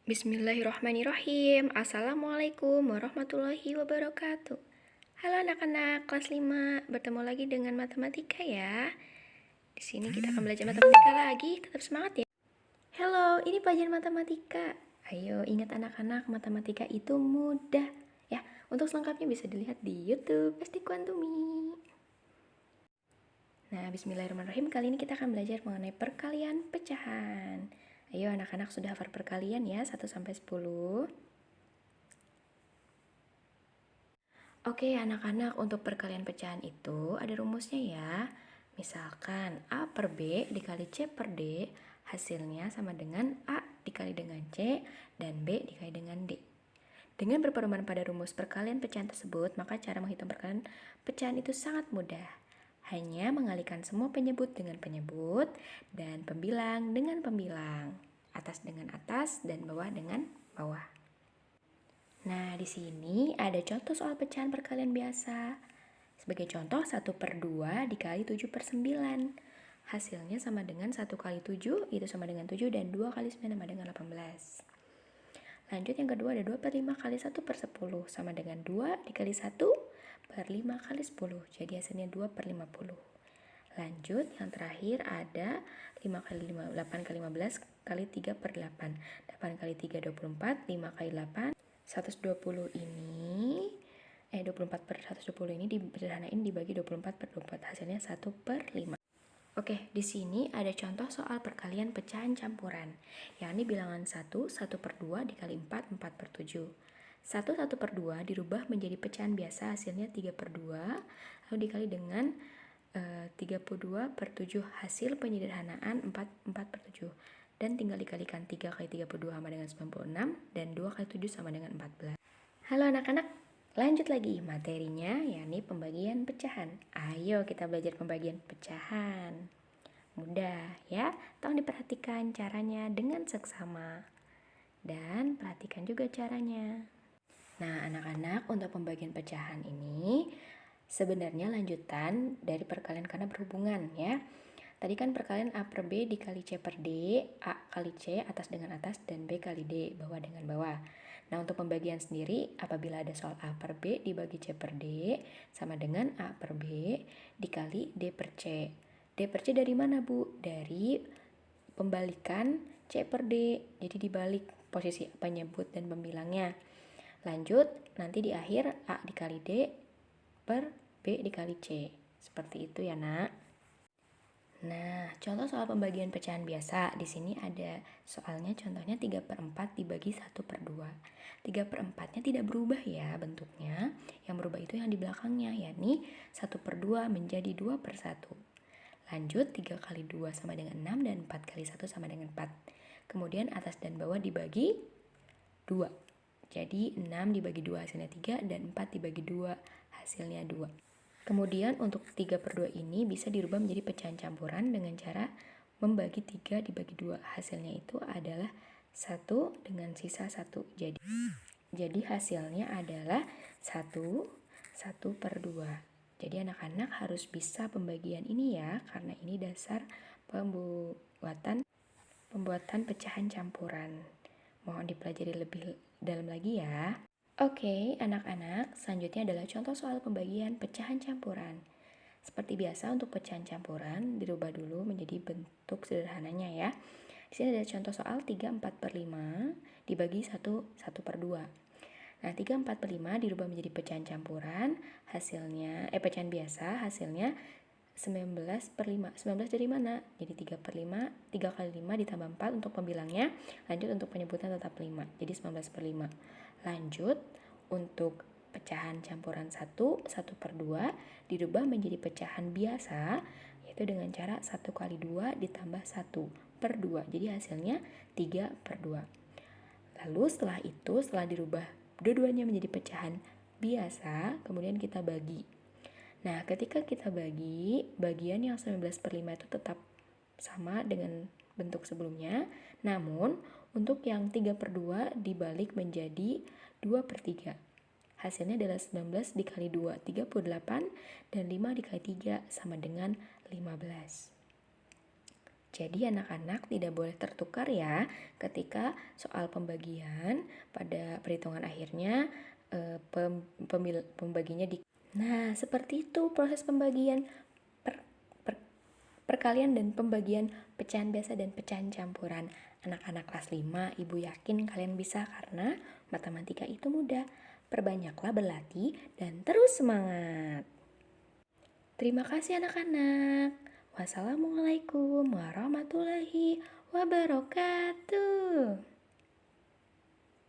Bismillahirrahmanirrahim. Assalamualaikum warahmatullahi wabarakatuh. Halo anak-anak kelas 5, bertemu lagi dengan matematika ya. Di sini kita akan belajar matematika lagi, tetap semangat ya. Halo, ini pelajaran matematika. Ayo, ingat anak-anak, matematika itu mudah ya. Untuk selengkapnya bisa dilihat di YouTube Pasti Kuantumi. Nah, bismillahirrahmanirrahim. Kali ini kita akan belajar mengenai perkalian pecahan. Ayo anak-anak sudah hafal perkalian ya, 1 sampai 10. Oke anak-anak, untuk perkalian pecahan itu ada rumusnya ya. Misalkan A per B dikali C per D, hasilnya sama dengan A dikali dengan C dan B dikali dengan D. Dengan berpedoman pada rumus perkalian pecahan tersebut, maka cara menghitung perkalian pecahan itu sangat mudah. Hanya mengalihkan semua penyebut dengan penyebut dan pembilang dengan pembilang. Atas dengan atas dan bawah dengan bawah. Nah, di sini ada contoh soal pecahan perkalian biasa. Sebagai contoh, 1 per 2 dikali 7 per 9. Hasilnya sama dengan 1 kali 7, itu sama dengan 7, dan 2 kali 9 sama dengan 18. Lanjut yang kedua, ada 2 per 5 kali 1 per 10, sama dengan 2 dikali 1 per 5 kali 10. Jadi hasilnya 2 per 50. Lanjut, yang terakhir ada 5 kali 5, 8 kali 15 kali 3 per 8. 8 kali 3, 24, 5 kali 8, 120 ini 24 per 120 ini disederhanain dibagi 24 per 24, hasilnya 1 per 5. Oke, di sini ada contoh soal perkalian pecahan campuran, yakni bilangan 1, 1 per 2 dikali 4, 4 per 7. 1, 1 per 2 dirubah menjadi pecahan biasa, hasilnya 3 per 2, lalu dikali dengan 32 per 7, hasil penyederhanaan 4 per 7. Dan tinggal dikalikan 3 kali 32 sama dengan 96, dan 2 kali 7 sama dengan 14. Halo anak-anak, lanjut lagi materinya, yakni pembagian pecahan. Ayo kita belajar pembagian pecahan. Mudah ya, tolong diperhatikan caranya dengan seksama. Dan perhatikan juga caranya. Nah anak-anak, untuk pembagian pecahan ini sebenarnya lanjutan dari perkalian karena berhubungan ya. Tadi kan perkalian A per B dikali C per D, A kali C atas dengan atas, dan B kali D bawah dengan bawah. Nah untuk pembagian sendiri, apabila ada soal A per B dibagi C per D sama dengan A per B dikali D per C. D per C dari mana Bu? Dari pembalikan C per D, jadi dibalik posisi penyebut dan pembilangnya. Lanjut, nanti di akhir A dikali D per B dikali C. Seperti itu ya nak. Nah, contoh soal pembagian pecahan biasa. Di sini ada soalnya, contohnya 3 per 4 dibagi 1 per 2. 3 per 4-nya tidak berubah ya bentuknya. Yang berubah itu yang di belakangnya, yakni 1 per 2 menjadi 2 per 1. Lanjut, 3 kali 2 sama dengan 6, dan 4 kali 1 sama dengan 4. Kemudian atas dan bawah dibagi 2. Jadi 6 dibagi 2 hasilnya 3, dan 4 dibagi 2 hasilnya 2. Kemudian untuk 3 per 2 ini bisa dirubah menjadi pecahan campuran dengan cara membagi 3 dibagi 2. Hasilnya itu adalah 1 dengan sisa 1. Jadi hasilnya adalah 1 per 2. Jadi anak-anak harus bisa pembagian ini ya, karena ini dasar pembuatan pecahan campuran. Mohon dipelajari lebih dalam lagi ya. Oke, anak-anak, selanjutnya adalah contoh soal pembagian pecahan campuran. Seperti biasa, untuk pecahan campuran dirubah dulu menjadi bentuk sederhananya ya. Di sini ada contoh soal 3 4 per 5 dibagi 1 per 2. Nah, 3 4 per 5 dirubah menjadi pecahan campuran, hasilnya pecahan biasa, hasilnya 19 per 5. 19 dari mana? Jadi 3 per 5, 3 kali 5 ditambah 4 untuk pembilangnya. Lanjut untuk penyebutan tetap 5. Jadi 19 per 5. Lanjut untuk pecahan campuran 1 per 2 dirubah menjadi pecahan biasa, yaitu dengan cara 1 kali 2 ditambah 1 per 2. Jadi hasilnya 3 per 2. Lalu setelah itu, setelah dirubah dua-duanya menjadi pecahan biasa, kemudian kita bagi. Nah, ketika kita bagi, bagian yang 19 per 5 itu tetap sama dengan bentuk sebelumnya. Namun, untuk yang 3 per 2 dibalik menjadi 2 per 3. Hasilnya adalah 19 dikali 2, 38, dan 5 dikali 3 sama dengan 15. Jadi anak-anak tidak boleh tertukar ya ketika soal pembagian pada perhitungan akhirnya pembaginya di. Nah, seperti itu proses pembagian per, per- perkalian dan pembagian pecahan biasa dan pecahan campuran. Anak-anak kelas 5, Ibu yakin kalian bisa karena matematika itu mudah. Perbanyaklah berlatih dan terus semangat. Terima kasih anak-anak. Wassalamualaikum warahmatullahi wabarakatuh.